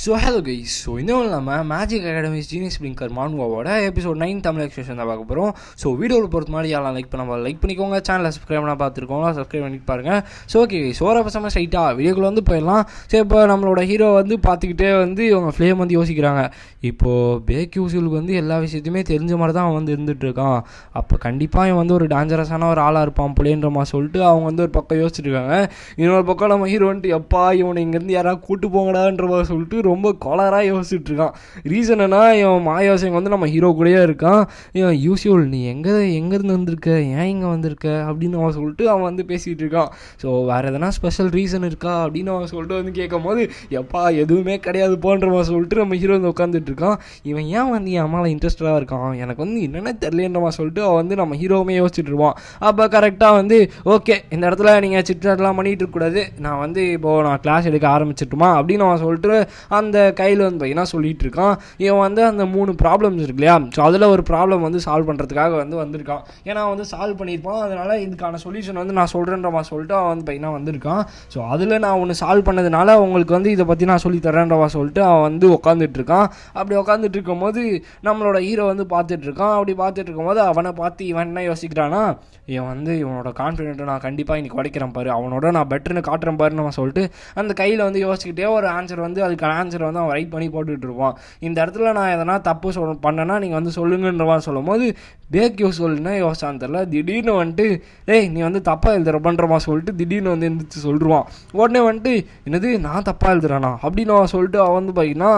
So hello guys. So இன்னும் இல்லாமல் magic academy genius blinker மான்வாவோட எபிசோட் 9 தமிழ் எக்ஸ்பிரஷன் தான் பார்க்க போகிறோம். ஸோ வீடியோவில் பொறுத்த மாதிரி யாரெல்லாம் லைக் பண்ணிக்கோங்க. சேனலை சப்ஸ்கிரைப் பண்ணால் பார்த்துருக்கோங்க, சப்ஸ்கிரைப் பண்ணிட்டு பாருங்கள். ஸோ ஓகே கைஸ், ஓர பசங்க ஸ்ட்ரைட்டாக வீடியோக்குள்ள வந்து போயிடலாம். ஸோ இப்போ நம்மளோட ஹீரோ வந்து பார்த்துக்கிட்டே வந்து இவங்க ஃப்ளேம் வந்து யோசிக்கிறாங்க. இப்போது பேக்யூசிலுக்கு வந்து எல்லா விஷயத்தையுமே தெரிஞ்ச மாதிரி தான் அவன் வந்து இருந்துகிட்ருக்கான். அப்போ கண்டிப்பாக இவன் வந்து ஒரு டேஞ்சரஸான ஒரு ஆளாக இருப்பான் போலேன்ற மாதிரி சொல்லிட்டு அவங்க வந்து ஒரு பக்கம் யோசிச்சுருக்காங்க. இன்னொரு பக்கம் நம்ம ஹீரோ வந்துட்டு எப்பா இவனை இங்கேருந்து யாராவது கூட்டு போங்கடான்ற மாதிரி சொல்லிட்டு ரொம்ப கொலராக யோசிச்சுட்டு இருக்கான். ரீசன் என்ன, இவன் மாயாசிங்க வந்து நம்ம ஹீரோ கூடயே இருக்கான். இவன் யூஸ்யூல் நீ எங்கேருந்து வந்திருக்க, ஏன் இங்கே வந்திருக்க அப்படின்னு அவன் சொல்லிட்டு அவன் வந்து பேசிகிட்டு இருக்கான். ஸோ வேறு எதனா ஸ்பெஷல் ரீசன் இருக்கா அப்படின்னு அவன் சொல்லிட்டு வந்து கேட்கும் போது எப்பா எதுவுமே கிடையாது போன்றவன் சொல்லிட்டு நம்ம ஹீரோ வந்து உட்காந்துட்டு இருக்கான். இவன் ஏன் வந்து என் அம்மாவில் இன்ட்ரெஸ்டாக இருக்கான், எனக்கு வந்து என்னென்ன தெரியலன்றவன் சொல்லிட்டு அவன் வந்து நம்ம ஹீரோவுமே யோசிச்சுட்டு இருப்பான். அப்போ கரெக்டாக வந்து ஓகே இந்த இடத்துல நீங்கள் சிட்சாட்லாம் பண்ணிகிட்டு இருக்கக்கூடாது, நான் வந்து இப்போது நான் கிளாஸ் எடுக்க ஆரம்பிச்சிட்டுமா அப்படின்னு அவன் சொல்லிட்டு அந்த கையில் வந்து பார்த்தீங்கன்னா சொல்லிட்டு இருக்கான். இவன் வந்து அந்த 3 ப்ராப்ளம்ஸ் இருக்கு இல்லையா, ஸோ அதில் ஒரு ப்ராப்ளம் வந்து சால்வ் பண்ணுறதுக்காக வந்து வந்திருக்கான். ஏன்னா வந்து சால்வ் பண்ணியிருப்பான், அதனால் இதுக்கான சொல்யூஷன் வந்து நான் சொல்கிறேன்ற மாதிரி சொல்லிட்டு அவன் வந்து பார்த்தீங்கன்னா வந்திருக்கான். ஸோ அதில் நான் ஒன்று சால்வ் பண்ணதுனால உங்களுக்கு வந்து இதை பற்றி நான் சொல்லி தரேன்றவா சொல்லிட்டு அவன் வந்து உட்காந்துட்டு இருக்கான். அப்படி உட்காந்துட்டு இருக்கும்போது நம்மளோட ஹீரோ வந்து பார்த்துட்டு இருக்கான். அப்படி பார்த்துட்டு இருக்கும்போது அவனை பார்த்து இவன் என்ன யோசிக்கிறான்னா, இவன் வந்து இவனோட கான்ஃபிடென்ட்டை நான் கண்டிப்பாக இன்னைக்கு உடைக்கிறேன் பாரு, அவனோட நான் பெட்டர்னு காட்டுறேன் பாருன்னு நம்ம சொல்லிட்டு அந்த கையில் வந்து யோசிச்சுக்கிட்டே ஒரு ஆன்சர் வந்து அதுக்கான ஆன்சர் வந்து அவன் ரைட் பண்ணி போட்டுட்டு இருப்பான். இந்த இடத்துல நான் எதனா தப்பு பண்ணேன்னா நீங்கள் வந்து சொல்லுங்கன்றவான்னு சொல்லும் போது பேக்யூசில்னா யோசிச்சான்னு தெரில, திடீர்னு வந்துட்டு ஏய் நீ வந்து தப்பாக எழுதுறப்பன்றமா சொல்லிட்டு திடீர்னு வந்து எந்திரிச்சு சொல்லிடுவான். உடனே வந்துட்டு என்னது நான் தப்பாக எழுதுறானா அப்படின்னு அவன் சொல்லிட்டு அவன் வந்து பார்த்தீங்கன்னா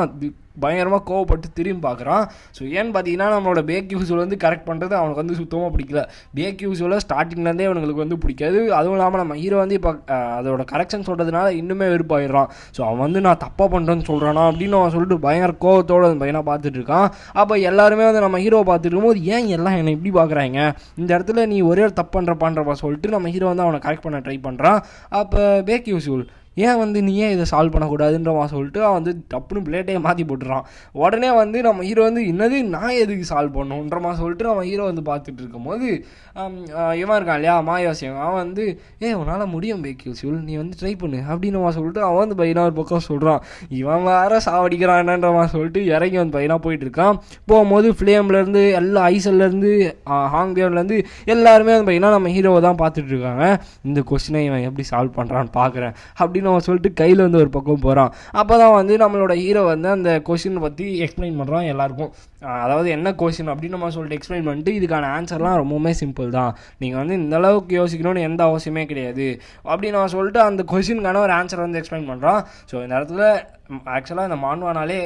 பயங்கரமாக கோவப்பட்டு திரும்பி பார்க்குறான். ஸோ ஏன்னு பார்த்தீங்கன்னா நம்மளோட பேக்யூசில் வந்து கரெக்ட் பண்ணுறது அவனுக்கு வந்து சுத்தமாக பிடிக்கல. பேக்யூசில் ஸ்டார்டிங்லேருந்தே அவனுக்கு வந்து பிடிக்காது. அதுவும் இல்லாமல் நம்ம ஹீரோ வந்து இப்போ அதோட கரெக்ஷன் சொல்கிறதுனால இன்னுமே வெறுப்பாயிடுறான். ஸோ அவன் வந்து நான் தப்பாக பண்ணுறேன்னு சொல்கிறானா அப்படின்னு அவன் சொல்லிட்டு பயங்கர கோவத்தோடு அந்த பையனாக பார்த்துட்டு இருக்கான். அப்போ எல்லாருமே வந்து நம்ம ஹீரோவை பார்த்துட்டு இருக்கும்போது ஏன் எல்லாம் என்னை இப்படி பார்க்குறாங்க, இந்த இடத்துல நீ ஒரே ஒரு தப்பு பண்ணுறப்பான்றப்பா சொல்லிட்டு நம்ம ஹீரோ வந்து அவனை கரெக்ட் பண்ண ட்ரை பண்ணுறான். அப்போ பேக்யூசில் ஏன் வந்து நீ ஏன் இதை சால்வ் பண்ணக்கூடாதுன்றவன் சொல்லிட்டு அவன் வந்து டப்புன்னு பிளேட்டையே மாற்றி போட்டுறான். உடனே வந்து நம்ம ஹீரோ வந்து என்னது நான் எதுக்கு சால்வ் பண்ணணுன்றமா சொல்லிட்டு நம்ம ஹீரோ வந்து பார்த்துட்டு இருக்கும்போது இவன் இருக்கான் இல்லையா மாயாசியம், அவன் வந்து உன்னால் முடியும் பேக்யூசில் நீ வந்து ட்ரை பண்ணு அப்படின்னு சொல்லிட்டு அவன் வந்து பையனா ஒரு பக்கம் சொல்கிறான். இவன் வேற சாவடிக்கிறான் என்னன்றவன் சொல்லிட்டு இறங்கி வந்து பையனா போயிட்டு இருக்கான். போகும்போது ஃப்ளேம்லேருந்து எல்லா ஐசல்லேருந்து ஹாங்பியர்லேருந்து எல்லாருமே வந்து பையனா நம்ம ஹீரோவை தான் பார்த்துட்டு இருக்காங்க. இந்த கொஸ்டினை இவன் எப்படி சால்வ் பண்ணுறான்னு பார்க்குறேன் அப்படின்னு அவன் சொல்லிட்டு கையில் வந்து ஒரு பக்கம் போகிறான். அப்போ தான் வந்து நம்மளோட ஹீரோ வந்து அந்த கொஸ்டினை பற்றி எக்ஸ்பிளைன் பண்ணுறான் எல்லாருக்கும். அதாவது என்ன கொஸ்டின் அப்படின்னு நம்ம சொல்லிட்டு எக்ஸ்பிளைன் பண்ணிட்டு இதுக்கான ஆன்சர்லாம் ரொம்பவுமே சிம்பிள் தான், நீங்கள் வந்து இந்த அளவுக்கு யோசிக்கணும்னு எந்த அவசியமே கிடையாது அப்படின்னு நான் சொல்லிட்டு அந்த கொஸ்டினுக்கான ஒரு ஆன்சர் வந்து எக்ஸ்பிளைன் பண்ணுறான். ஸோ இந்த இடத்துல ஆக்சுவலாக இந்த மான்வானாலே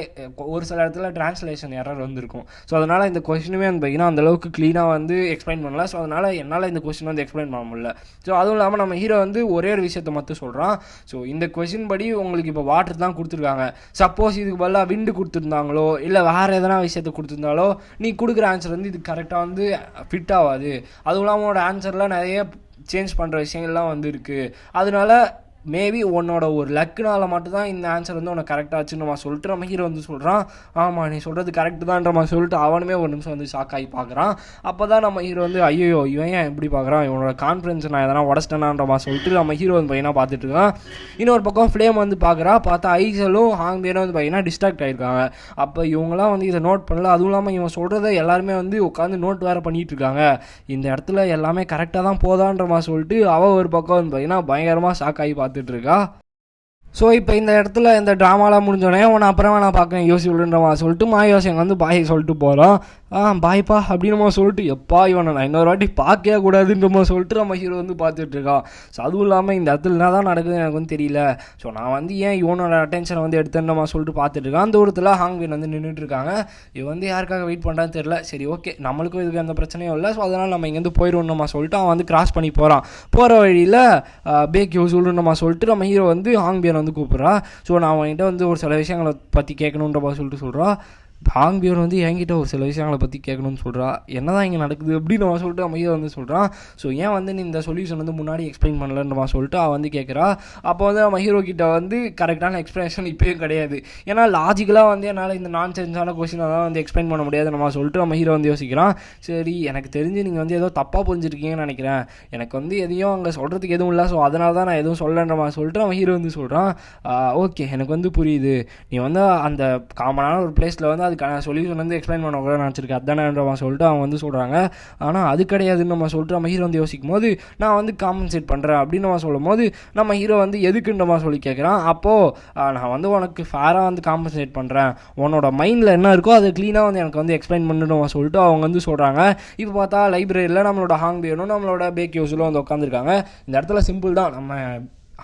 ஒரு சில இடத்துல டிரான்ஸ்லேஷன் எரர் வந்துருக்கும். ஸோ அதனால் இந்த கொஸ்டினுமே வந்து பார்த்தீங்கன்னா அந்தளவுக்கு க்ளீனாக வந்து எக்ஸ்பிளைன் பண்ணல. ஸோ அதனால் என்னால் இந்த கொஸ்டின் வந்து எக்ஸ்பிளைன் பண்ண முடியல. ஸோ அதுவும் இல்லாமல் நம்ம ஹீரோ வந்து ஒரே ஒரு விஷயத்தை மட்டும் சொல்கிறான். ஸோ இந்த கொஸ்டின் படி உங்களுக்கு இப்போ வாட்டர் தான் கொடுத்துருக்காங்க, சப்போஸ் இதுக்கு பதிலாக விண்டு கொடுத்துருந்தாங்களோ இல்லை வேறு எதனா விஷயத்தை கொடுத்துருந்தாலோ நீ கொடுக்குற ஆன்சர் வந்து இது கரெக்டாக வந்து ஃபிட் ஆகாது. அதுவும் இல்லாமல் உன்னோட ஆன்சரில் நிறைய சேஞ்ச் பண்ணுற விஷயங்கள்லாம் வந்து இருக்குது. அதனால மேபி உன்னோட ஒரு லக்குனால மட்டும்தான் இந்த ஆன்சர் வந்து உனக்கு கரெக்டாக ஆச்சுன்னு நம்ம சொல்லிட்டு நம்ம ஹீரோ வந்து சொல்கிறான். ஆமாம் நீ சொல்கிறது கரெக்டு தான்ற மாதிரி சொல்லிட்டு அவனுமே ஒரு நிமிஷம் வந்து ஷாக் ஆகி பார்க்குறான். அப்போ தான் நம்ம ஹீரோ வந்து ஐயோ இவன் ஏன் எப்படி பார்க்குறான், இவனோட கான்ஃபிடன்ஸ் நான் எதனா உடச்சிட்டேனான்ற மாதிரி சொல்லிட்டு நம்ம ஹீரோ வந்து பையனாக பார்த்துட்டு இருக்கான். இன்னொரு பக்கம் ஃப்ளேம் வந்து பார்த்தா ஐசலும் ஹாங்பியரும் வந்து பையனா டிஸ்ட்ராக்ட் ஆகிருக்காங்க. அப்போ இவங்களாம் வந்து இதை நோட் பண்ணல. அதுவும் இல்லாமல் இவன் சொல்கிறத எல்லாருமே வந்து உட்காந்து நோட் வேறு பண்ணிகிட்டு இருக்காங்க. இந்த இடத்துல எல்லாமே கரெக்டாக தான் போதான்ற மாதிரி சொல்லிட்டு அவள் ஒரு பக்கம் வந்து பையனா பயங்கரமாக ஷாக் ஆகி இருக்கா. ஸோ இப்போ இந்த இடத்துல இந்த ட்ராமாலாம் முடிஞ்சோடனே உன்னை அப்புறமா நான் பார்க்குறேன் யோசிவிடுன்றவா சொல்லிட்டு மாயோசியங்க வந்து பாய் சொல்லிட்டு போகிறான். பாய்ப்பா அப்படின்னு சொல்லிட்டு எப்பா இவனை நான் இன்னொரு வாட்டி பார்க்கவே கூடாதுன்ற சொல்லிட்டு நம்ம ஹீரோ வந்து பார்த்துட்டு இருக்கான். ஸோ அதுவும் இல்லாமல் இந்த இடத்துல என்ன தான் நடக்குதுன்னு எனக்கு வந்து தெரியல. ஸோ நான் வந்து ஏன் இவனோட அட்டென்ஷனை வந்து எடுத்துன்னு சொல்லிட்டு பார்த்துட்டு இருக்கான். அந்த தூரத்தில் ஹாங்பியன் வந்து நின்றுட்டு இருக்காங்க. இவன் வந்து யாருக்காக வெயிட் பண்ணுறான்னு தெரியல. சரி ஓகே நம்மளுக்கும் இதுக்கு எந்த பிரச்சனையும் இல்லை. ஸோ அதனால் நம்ம இங்கேருந்து போயிடுவோம் நம்ம சொல்லிட்டு அவன் வந்து கிராஸ் பண்ணி போகிறான். போகிற வழியில் பேக்யூசில் நம்ம சொல்லிட்டு நம்ம ஹீரோ வந்து ஹாங்பியன் வந்து கூப்பிட்றா. ஸோ நான் அவன்கிட்ட வந்து ஒரு சில விஷயங்களை பற்றி கேட்கணுன்ற சொல்லிட்டு சொல்கிறான். ஹாங் பியோன் வந்து என்கிட்ட ஒரு சில விஷயங்களை பற்றி கேட்கணும்னு சொல்கிறா. என்ன தான் இங்கே நடக்குது அப்படின்னு அவன் சொல்லிட்டு நம்ம ஹீரோ வந்து சொல்கிறான். ஸோ ஏன் வந்து நீ இந்த சொல்யூஷன் வந்து முன்னாடி எக்ஸ்பிளைன் பண்ணலன்னு சொல்லிட்டு அவன் வந்து கேட்குறா. அப்போ வந்து நம்ம ஹீரோ கிட்ட வந்து கரெக்டான எக்ஸ்ப்ளனேஷன் இப்போயும் கிடையாது. ஏன்னா லாஜிக்கலாக வந்து என்னால் இந்த நான் சென்ஸான கொஸ்டினை தான் வந்து எக்ஸ்பிளைன் பண்ண முடியாது நம்ம சொல்லிட்டு நம்ம ஹீரோ வந்து யோசிக்கிறான். சரி, எனக்கு தெரிஞ்சு நீங்கள் வந்து ஏதோ தப்பாக புரிஞ்சிருக்கீங்கன்னு நினைக்கிறேன், எனக்கு வந்து எதையும் அங்கே சொல்கிறதுக்கு எதுவும் இல்லை, ஸோ அதனால தான் நான் எதுவும் சொல்லன்ற மாதிரி சொல்லிட்டு நம்ம ஹீரோ வந்து சொல்கிறான். ஓகே, எனக்கு வந்து புரியுது, நீ வந்து அந்த காமனான ஒரு பிளேஸில் வந்து அதுக்கான சொல்யூஷன் வந்து எக்ஸ்பிளைன் பண்ண கூட நினச்சிருக்கேன், அதானேன்றமா சொல்லிட்டு அவங்க வந்து சொல்கிறாங்க. ஆனால் அது கிடையாதுன்னு நம்ம சொல்லிட்டு நம்ம ஹீரோ வந்து யோசிக்கும் போது நான் வந்து காம்பன்சேட் பண்ணுறேன் அப்படின்னு நம்ம சொல்லும் போது நம்ம ஹீரோ வந்து எதுக்குன்றமா சொல்லி கேட்குறான். அப்போது நான் வந்து உனக்கு ஃபேராக வந்து காம்பன்சேட் பண்ணுறேன், உன்னோட மைண்டில் என்ன இருக்கோ அதை க்ளீனாக வந்து எனக்கு வந்து எக்ஸ்பிளைன் பண்ணணும் சொல்லிட்டு அவங்க வந்து சொல்கிறாங்க. இப்போ பார்த்தா லைப்ரரியில் நம்மளோட ஹாங் பியோனும் நம்மளோட பேக்யூஸிலும் வந்து உட்காந்துருக்காங்க. இந்த இடத்துல சிம்பிள் தான், நம்ம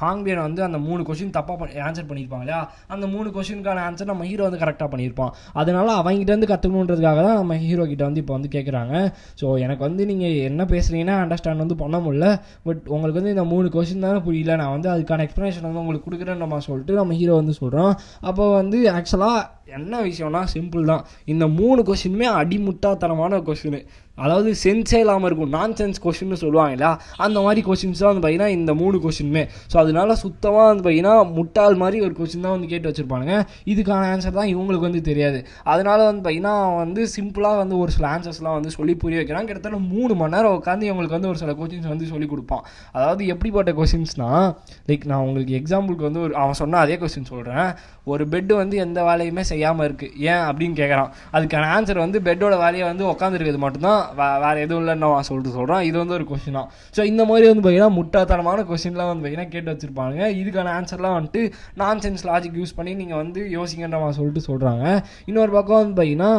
ஹாங் பியன் வந்து அந்த 3 கொஸ்டின் தப்பாக ஆன்சர் பண்ணியிருப்பாங்க இல்லையா, அந்த 3 கொஸ்டினுக்கான ஆன்சர் நம்ம ஹீரோ வந்து கரெக்டாக பண்ணியிருப்பான். அதனால் அவங்ககிட்டேருந்து கற்றுக்கணுன்றதுக்காக தான் நம்ம ஹீரோ கிட்ட வந்து இப்போ வந்து கேட்குறாங்க. ஸோ எனக்கு வந்து நீங்கள் என்ன பேசுகிறீங்கன்னா அண்டர்ஸ்டாண்ட் வந்து பண்ண முடியல, பட் உங்களுக்கு வந்து இந்த 3 கொஸ்டின் தானே புரியல, நான் வந்து அதுக்கான எக்ஸ்ப்ளனேஷன் வந்து உங்களுக்கு கொடுக்குறேன்னு நம்ம சொல்லிட்டு நம்ம ஹீரோ வந்து சொல்கிறோம். அப்போ வந்து ஆக்சுவலாக என்ன விஷயம்னா சிம்பிள் தான், இந்த 3 கொஸ்டினுமே அடிமுட்டாத்தனமான கொஸ்டின், அதாவது சென்ஸே இல்லாமல் இருக்கும், நான் சென்ஸ் கொஸ்டின்னு சொல்லுவாங்க இல்லையா, அந்த மாதிரி கொஸ்டின்ஸ் தான் வந்து பார்த்தீங்கன்னா இந்த 3 கொஸ்டினுமே. ஸோ அதனால சுத்தமாக வந்து பார்த்தீங்கன்னா முட்டாள் மாதிரி ஒரு கொஸ்டின் தான் வந்து கேட்டு வச்சுருப்பானுங்க. இதுக்கான ஆன்சர் தான் இவங்களுக்கு வந்து தெரியாது. அதனால வந்து பார்த்தீங்கன்னா வந்து சிம்பிளாக வந்து ஒரு சில ஆன்சர்ஸ்லாம் வந்து சொல்லி புரிய வைக்கிறான். கிட்டத்தட்ட 3 மணி நேரம் உட்காந்து இவங்களுக்கு வந்து ஒரு சில கொஸ்டின்ஸ் வந்து சொல்லி கொடுப்பான். அதாவது எப்படிப்பட்ட கொஸ்டின்ஸ்னால், லைக் நான் உங்களுக்கு எக்ஸாம்பிளுக்கு வந்து அவன் சொன்ன அதே கொஸ்டின் சொல்கிறேன். ஒரு பெட்டு வந்து எந்த வேலையுமே செய்யாமல் இருக்குது ஏன் அப்படின்னு கேட்குறான். அதுக்கான ஆன்சர் வந்து பெட்டோட வேலையை வந்து உட்காந்துருக்கிறது மட்டும்தான், வேறு எதுவும் இல்லைன்னு நான் சொல்கிறான். இது வந்து ஒரு கொஸ்டின் தான். ஸோ இந்த மாதிரி வந்து பார்த்தீங்கன்னா முட்டாத்தனமான கொஸ்டின்லாம் வந்து பார்த்தீங்கன்னா கேட்டு வச்சுருப்பாங்க. இதுக்கான ஆன்சர்லாம் வந்துட்டு நான் சென்ஸ் லாஜிக் யூஸ் பண்ணி நீங்கள் வந்து யோசிங்கன்ற மாதிரி சொல்லிட்டு சொல்கிறாங்க. இன்னொரு பக்கம் வந்து பார்த்தீங்கன்னா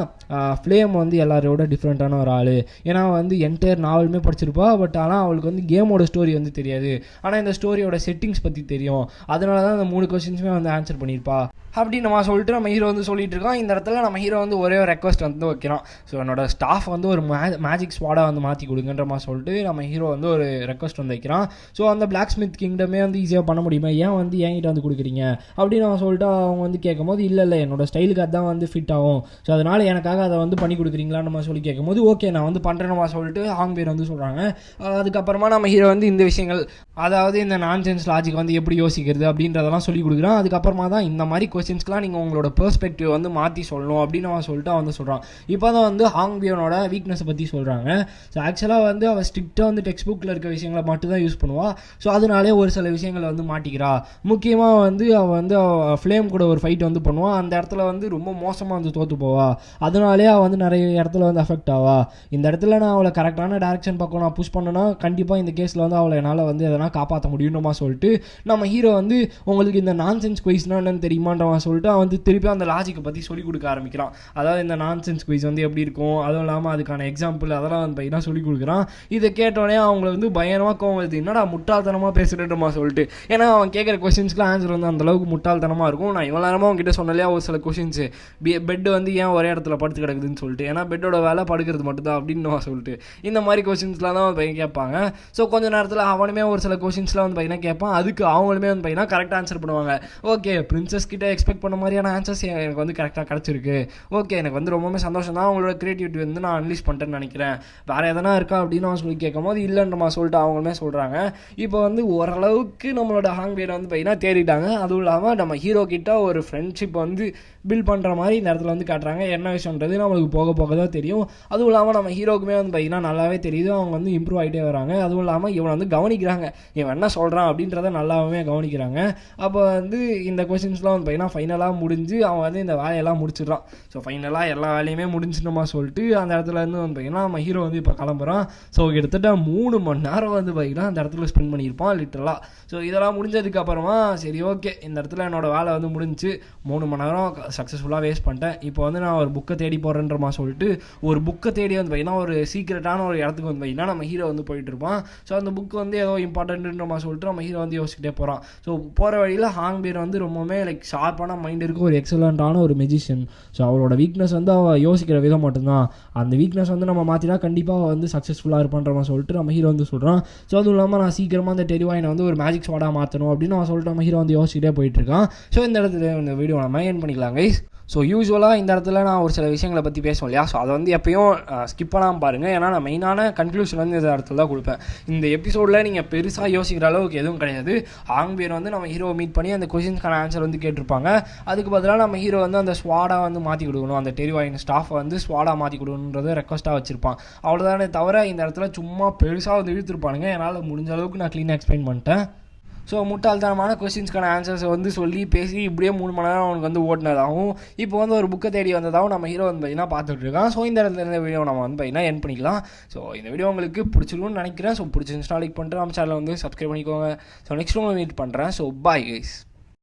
ஃப்ளேம் வந்து எல்லாரோட டிஃப்ரெண்ட்டான ஒரு ஆள். ஏன்னா வந்து என்டையர் நாவலுமே படிச்சிருப்பா, பட் ஆனால் அவளுக்கு வந்து கேமோட ஸ்டோரி வந்து தெரியாது, ஆனால் இந்த ஸ்டோரியோட செட்டிங்ஸ் பற்றி தெரியும். அதனால தான் அந்த 3 கொஸ்டின்ஸுமே வந்து ஆன்சர் பண்ணியிருப்பா அப்படின்னு நம்ம சொல்லிட்டு நம்ம ஹீரோ வந்து சொல்லிட்டு இருக்கோம். இந்த இடத்துல நம்ம ஹீரோ வந்து ஒரே ஒரு ரெக்வஸ்ட் வந்து வைக்கிறோம். ஸோ என்னோட ஸ்டாஃப் வந்து ஒரு மேஜிக் ஸ்குவாடாக வந்து மாற்றி கொடுங்கன்ற மாதிரி சொல்லிட்டு நம்ம ஹீரோ வந்து ஒரு ரெக்வஸ்ட் வந்து வைக்கிறான். ஸோ அந்த பிளாக் ஸ்மித் கிங்டமே வந்து ஈஸியாக பண்ண முடியுமா, ஏன் வந்து என்கிட்ட வந்து கொடுக்குறீங்க அப்படின்னு நம்ம சொல்லிட்டு அவங்க வந்து கேட்கும் போது இல்லை என்னோட ஸ்டைலுக்கு அதுதான் வந்து ஃபிட் ஆகும், ஸோ அதனால் எனக்காக அதை வந்து பண்ணி கொடுக்குறீங்களான்னு நம்ம சொல்லி கேட்கும்போது ஓகே நான் வந்து பண்ணுறேன்னு சொல்லிட்டு ஹாங் பேர் வந்து சொல்கிறாங்க. அதுக்கப்புறமா நம்ம ஹீரோ வந்து இந்த விஷயங்கள், அதாவது இந்த நான்சென்ஸ் லாஜிக் வந்து எப்படி யோசிக்கிறது அப்படின்றதெல்லாம் சொல்லி கொடுக்குறான். அதுக்கப்புறமா தான் இந்த மாதிரி கொஸ்டின்ஸ்க்குலாம் நீங்கள் உங்களோட பெர்ஸ்பெக்டிவ் வந்து மாற்றி சொல்லணும் அப்படின்னு அவன் சொல்லிட்டு அவன் வந்து சொல்கிறான். இப்போ தான் வந்து ஹாங் பியோனோட வீக்னஸை பற்றி சொல்கிறாங்க. ஸோ ஆக்சுவலாக வந்து அவள் ஸ்ட்ரிக்டாக வந்து டெக்ஸ்ட் புக்கில் இருக்க விஷயங்களை மட்டும் தான் யூஸ் பண்ணுவாள். ஸோ அதனாலே ஒரு சில விஷயங்களை வந்து மாட்டிக்கிறா. முக்கியமாக வந்து அவள் வந்து ஃப்ளேம் கூட ஒரு ஃபைட் வந்து பண்ணுவாள். அந்த இடத்துல வந்து ரொம்ப மோசமாக வந்து தோற்று போவா. அதனாலே அவள் வந்து நிறைய இடத்துல வந்து அஃபெக்ட் ஆவா. இந்த இடத்துல நான் அவளை கரெக்டான டேரக்ஷன் பக்கம் நான் புஷ் பண்ணேன்னா கண்டிப்பாக இந்த கேஸில் வந்து அவளை என்னால் வந்து எதனா காப்பாற்ற முடியுமா சொல்லிட்டு நம்ம ஹீரோ வந்து உங்களுக்கு இந்த நான்சென்ஸ் குயிஸ்னா என்னன்னு தெரியுமான்றவன் சொல்லிட்டு அவன் வந்து திருப்பி அந்த லாஜிக்கை பற்றி சொல்லிக் கொடுக்க ஆரம்பிக்கிறான். அதாவது இந்த நான்சென்ஸ் குயிஸ் வந்து எப்படி இருக்கும், அதுவும் இல்லாமல் அதுக்கான எக்ஸாம்பிள் அதெல்லாம் வந்து பார்த்தீங்கன்னா சொல்லிக் கொடுக்குறான். இதை கேட்டோடனே அவங்கள வந்து பயங்கரமாக கோவம் வருது, என்னடா முட்டாள்தனமாக பேசுகிறேன்றமா சொல்லிட்டு. ஏன்னா அவன் கேட்குற கொஸ்டின்ஸ்க்குலாம் ஆன்சர் வந்து அந்தளவுக்கு முட்டாள்தனமாக இருக்கும். நான் இவ்வளோ நேரமாக அவங்ககிட்ட சொன்னாலே ஒரு சில கொஸ்டின்ஸு, பெட்டு வந்து ஏன் ஒரே இடத்துல படுத்து கிடக்குதுன்னு சொல்லிட்டு, ஏன்னா பெட்டோட வேலை படுக்கிறது மட்டும்தான் அப்படின்னு சொல்லிட்டு இந்த மாதிரி கொஸ்டின்ஸ்லாம் தான் பையன் கேட்பாங்க. ஸோ கொஞ்சம் நேரத்தில் அவனுமே ஒரு சில கொஸ்டின்ஸ்லாம் வந்து பார்த்தீங்கன்னா கேட்பான். அதுக்கு அவங்களுமே வந்து பார்த்தீங்கன்னா கரெக்டாக ஆன்சர் பண்ணுவாங்க. ஓகே, பிரின்சஸ் கிட்ட எக்ஸ்பெக்ட் பண்ண மாதிரியான ஆன்சர்ஸ் எனக்கு வந்து கரெக்டாக கிடச்சிருக்கு. ஓகே, எனக்கு வந்து ரொம்பவே சந்தோஷம் தான், அவங்களோட கிரியேட்டிவிட்டி வந்து நான் அனலைஸ் பண்ணிட்டேன்னு நினைக்கிறேன். வேறு எதனா இருக்கா அப்படின்னு அவன் சொல்லி கேட்கும் போது இல்லைன்றமா சொல்லிட்டு அவங்களுமே சொல்கிறாங்க. இப்போ வந்து ஓரளவுக்கு நம்மளோட ஹாங் பேரை வந்து பார்த்தீங்கன்னா தேடிட்டாங்க. அதுவும் இல்லாமல் நம்ம ஹீரோ கிட்ட ஒரு ஃப்ரெண்ட்ஷிப் வந்து பில்ட் பண்ணுற மாதிரி இந்த இடத்துல வந்து காட்டுறாங்க. என்ன விஷயன்றது நம்மளுக்கு போக போக தான் தெரியும். அதுவும் இல்லாமல் நம்ம ஹீரோக்குமே வந்து பார்த்தீங்கன்னா நல்லாவே தெரியுது, அவங்க வந்து இம்ப்ரூவ் ஆகிட்டே வராங்க. அதுவும் இல்லாமல் இவனை வந்து கவனிக்கிறாங்க, இவன் என்ன சொல்கிறான் அப்படின்றத நல்லாவே கவனிக்கிறாங்க. அப்போ வந்து இந்த கொஸ்டின்ஸ்லாம் வந்து பார்த்தீங்கன்னா ஃபைனலாக முடிஞ்சு அவன் வந்து இந்த வேலையெல்லாம் முடிச்சிடுறான். ஸோ ஃபைனலாக எல்லா வேலையுமே முடிஞ்சிட்டோமா சொல்லிட்டு அந்த இடத்துல இருந்து வந்து பார்த்தீங்கன்னா நம்ம ஹீரோ வந்து இப்போ கிளம்புறான். ஸோ கிட்டத்தட்ட 3 மணி நேரம் வந்து பார்த்தீங்கன்னா அந்த இடத்துல ஸ்பெண்ட் பண்ணியிருப்பான் லிட்டரலாக. ஸோ இதெல்லாம் முடிஞ்சதுக்கப்புறமா சரி ஓகே, இந்த இடத்துல என்னோடய வேலை வந்து முடிஞ்சு 3 மணி நேரம் சக்ஸஸ்ஃபுல்லாக வேஸ்ட் பண்ணிட்டேன். இப்போ வந்து நான் ஒரு புக்கை தேடி போகிறேன்றமா சொல்லிட்டு ஒரு புக்கை தேடி வந்து பார்த்தீங்கன்னா ஒரு சீக்ரெட்டான ஒரு இடத்துக்கு வந்து பார்த்தீங்கன்னா நம்ம ஹீரோ வந்து போயிட்டு இருப்பான். ஸோ அந்த புக் வந்து ஏதோ இம்பார்ட்டன்ட்ன்றமா சொல்லிட்டு நம்ம ஹீரோ வந்து யோசிக்கிட்டே போகிறான். ஸோ போகிற வழியில் ஹாங் பேர் வந்து ரொம்பவுமே லைக் ஷார்ப்பான மைண்ட் இருக்க ஒரு எக்ஸலண்ட்டான ஒரு மெஜிஷியன். ஸோ அவளோட வீக்னஸ் வந்து அவள் யோசிக்கிற விதம் மட்டும்தான். அந்த வீக்னஸ் வந்து நம்ம மாற்றினா கண்டிப்பாக வந்து சக்ஸஸ்ஃபுல்லாக இருப்பான்றமா சொல்லிட்டு நம்ம ஹீரோ வந்து சொல்கிறான். ஸோ அதுவும் இல்லாமல் நான் சீக்கிரமாக அந்த டெரிவாயினை வந்து ஒரு மேஜிக் ஸ்வாடாக மாற்றணும் அப்படின்னு அவன் சொல்லிட்டு நம்ம ஹீரோ வந்து யோசிக்கிட்டே போயிட்டு இருக்கான். ஸோ இந்த இடத்துல இந்த வீடியோ நம்ம என் பண்ணிக்கலாம் கைஸ். ஸோ யூஸ்வலாக இந்த இடத்துல நான் ஒரு சில விஷயங்களை பற்றி பேசுவேன் இல்லையா, ஸோ அதை வந்து எப்பயும் ஸ்கிப் பண்ணாமல் பாருங்கள். ஏன்னா நான் மெயினான கன்க்ளூஷன் வந்து இந்த இடத்துல தான் கொடுப்பேன். இந்த எபிசோடில் நீங்கள் பெருசாக யோசிக்கிற அளவுக்கு எதுவும் கிடையாது. ஆங்பியர் வந்து நம்ம ஹீரோவை மீட் பண்ணி அந்த கொஸ்டின்ஸ்க்கான ஆன்சர் வந்து கேட்டிருப்பாங்க. அதுக்கு பதிலாக நம்ம ஹீரோ வந்து அந்த ஸ்வாடாக வந்து மாற்றி கொடுக்கணும், அந்த டெரிவாயின் ஸ்டாஃபை வந்து ஸ்வாடாக மாற்றி கொடுக்கணுன்றதை ரெக்வஸ்ட்டாக வச்சுருப்பான். அவ்வளோதானே தவிர இந்த இடத்துல சும்மா பெருசாக வந்து இழுத்துருப்பானுங்க. என்னால் முடிஞ்ச அளவுக்கு நான் க்ளீனாக எக்ஸ்பிளைன் பண்ணிட்டேன். ஸோ முட்டாள்தனமான கொஸ்டின்ஸ்க்கான ஆன்சர்ஸை வந்து சொல்லி பேசி இப்படியே 3 மணி நேரம் அவனுக்கு வந்து ஓட்டினதாகவும் இப்போ வந்து ஒரு புக்கை தேடி வந்ததாகவும் நம்ம ஹீரோ வந்து பார்த்தீங்கன்னா பார்த்துட்டு இருக்கான். ஸோ இந்த இடத்துல இந்த வீடியோ நம்ம வந்து பார்த்தீங்கன்னா என் பண்ணிக்கலாம். ஸோ இந்த வீடியோ உங்களுக்கு பிடிச்சிருக்குன்னு நினைக்கிறேன். ஸோ பிடிச்சிருந்துச்சுன்னா லைக் பண்ணிட்டு நம்ம சேனலை வந்து சப்ஸ்கிரைப் பண்ணிக்கோங்க. ஸோ நெக்ஸ்ட் மீட் பண்ணுறேன். So bye guys.